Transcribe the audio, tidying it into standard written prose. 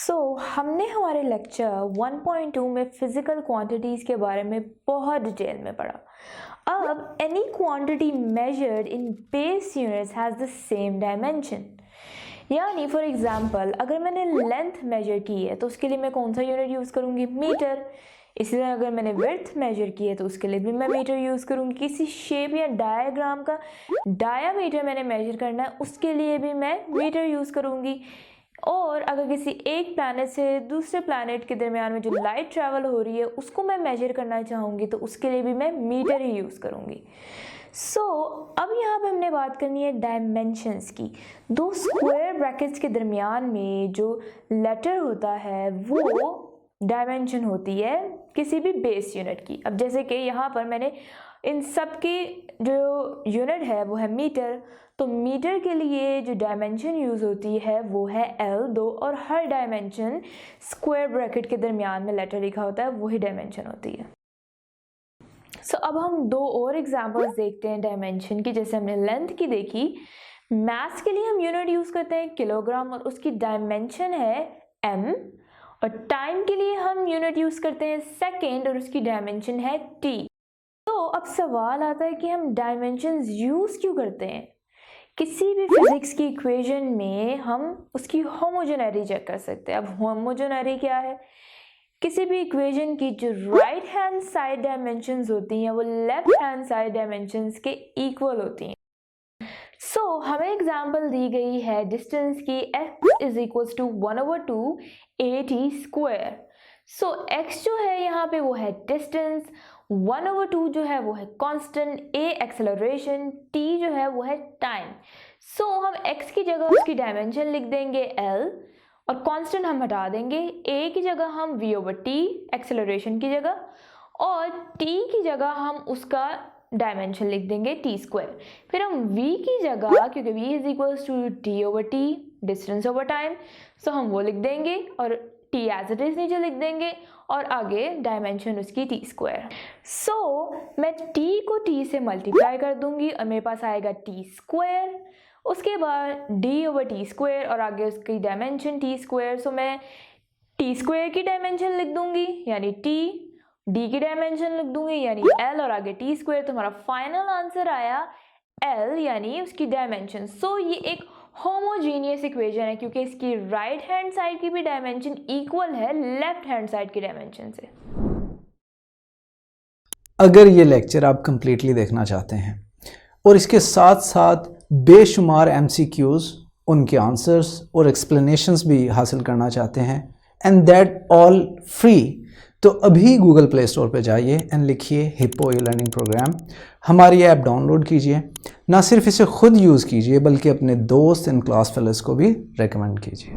हमने हमारे लेक्चर 1.2 में फिजिकल क्वांटिटीज़ के बारे में बहुत डिटेल में पढ़ा। अब any quantity measured in base units has the same dimension. यानी फॉर एग्जांपल अगर मैंने लेंथ मेजर की है तो उसके लिए मैं कौन सा यूनिट यूज़ करूँगी? मीटर। इसी तरह अगर मैंने विड्थ मेजर की है तो उसके लिए भी मैं मीटर यूज़ करूँगी। किसी शेप या डायग्राम का डायामीटर मैंने मेजर करना है, उसके लिए भी मैं मीटर यूज़ करूँगी। और अगर किसी एक प्लैनेट से दूसरे प्लैनेट के दरमियान में जो लाइट ट्रैवल हो रही है उसको मैं मेजर करना चाहूँगी तो उसके लिए भी मैं मीटर ही यूज़ करूँगी। अब यहाँ पे हमने बात करनी है डायमेंशंस की। दो स्क्वायर ब्रैकेट्स के दरमियान में जो लेटर होता है वो डायमेंशन होती है किसी भी बेस यूनिट की। अब जैसे कि यहाँ पर मैंने इन सब की जो यूनिट है वो है मीटर, तो मीटर के लिए जो डायमेंशन यूज़ होती है वो है L2 और हर डायमेंशन स्क्वायर ब्रैकेट के दरमियान में लेटर लिखा होता है वही डायमेंशन होती है। अब हम दो और एग्जांपल्स देखते हैं डायमेंशन की। जैसे हमने लेंथ की देखी, मास के लिए हम यूनिट यूज़ करते हैं किलोग्राम और उसकी डायमेंशन है m, और टाइम के लिए हम यूनिट यूज़ करते हैं सेकेंड और उसकी डायमेंशन है t। अब सवाल आता है कि हम डायमेंशंस यूज़ क्यों करते हैं? किसी भी फिजिक्स की इक्वेशन में हम उसकी होमोजेनिटी चेक कर सकते हैं। अब होमोजेनिटी क्या है? किसी भी इक्वेशन की जो राइट हैंड साइड डायमेंशंस होती हैं वो लेफ्ट हैंड साइड डायमेंशंस के इक्वल होती हैं। हमें एग्जांपल दी गई है डिस्टेंस की x is equals to 1/2 at square. x जो है यहाँ पे वो है डिस्टेंस, 1/2 जो है वो है कांस्टेंट, a एक्सेलरेशन, t जो है वो है टाइम। हम x की जगह उसकी डायमेंशन लिख देंगे l और कांस्टेंट हम हटा देंगे, a की जगह हम v/t एक्सेलरेशन की जगह, और t की जगह हम उसका डायमेंशन लिख देंगे t स्क्वायर। फिर हम v की जगह, क्योंकि v is equals to t/t distance over time, हम वो लिख देंगे और t एज इट इज नीचे लिख देंगे और आगे डायमेंशन उसकी t स्क्वायर। मैं t को t से मल्टीप्लाई कर दूंगी और मेरे पास आएगा t स्क्वायर, उसके बाद d/t स्क्वायर और आगे उसकी डायमेंशन t स्क्वायर। मैं t स्क्वायर की डायमेंशन लिख दूंगी यानी t, d की डायमेंशन लिख दूंगी यानी l और आगे t स्क्वायर। तो हमारा फाइनल आंसर आया l यानी उसकी डायमेंशन। ये एक होमोजीनियस इक्वेशन है क्योंकि इसकी राइट हैंड साइड की भी डायमेंशन इक्वल है लेफ्ट हैंड साइड की डायमेंशन से। अगर ये लेक्चर आप कंप्लीटली देखना चाहते हैं और इसके साथ साथ बेशुमार MCQs, उनके आंसर्स और एक्सप्लेनेशंस भी हासिल करना चाहते हैं एंड दैट ऑल फ्री, तो अभी गूगल प्ले स्टोर पे जाइए एंड लिखिए हिप्पो ई-लर्निंग प्रोग्राम। हमारी ऐप डाउनलोड कीजिए, ना सिर्फ इसे खुद यूज़ कीजिए बल्कि अपने दोस्त एंड क्लास फेलोज़ को भी रेकमेंड कीजिए।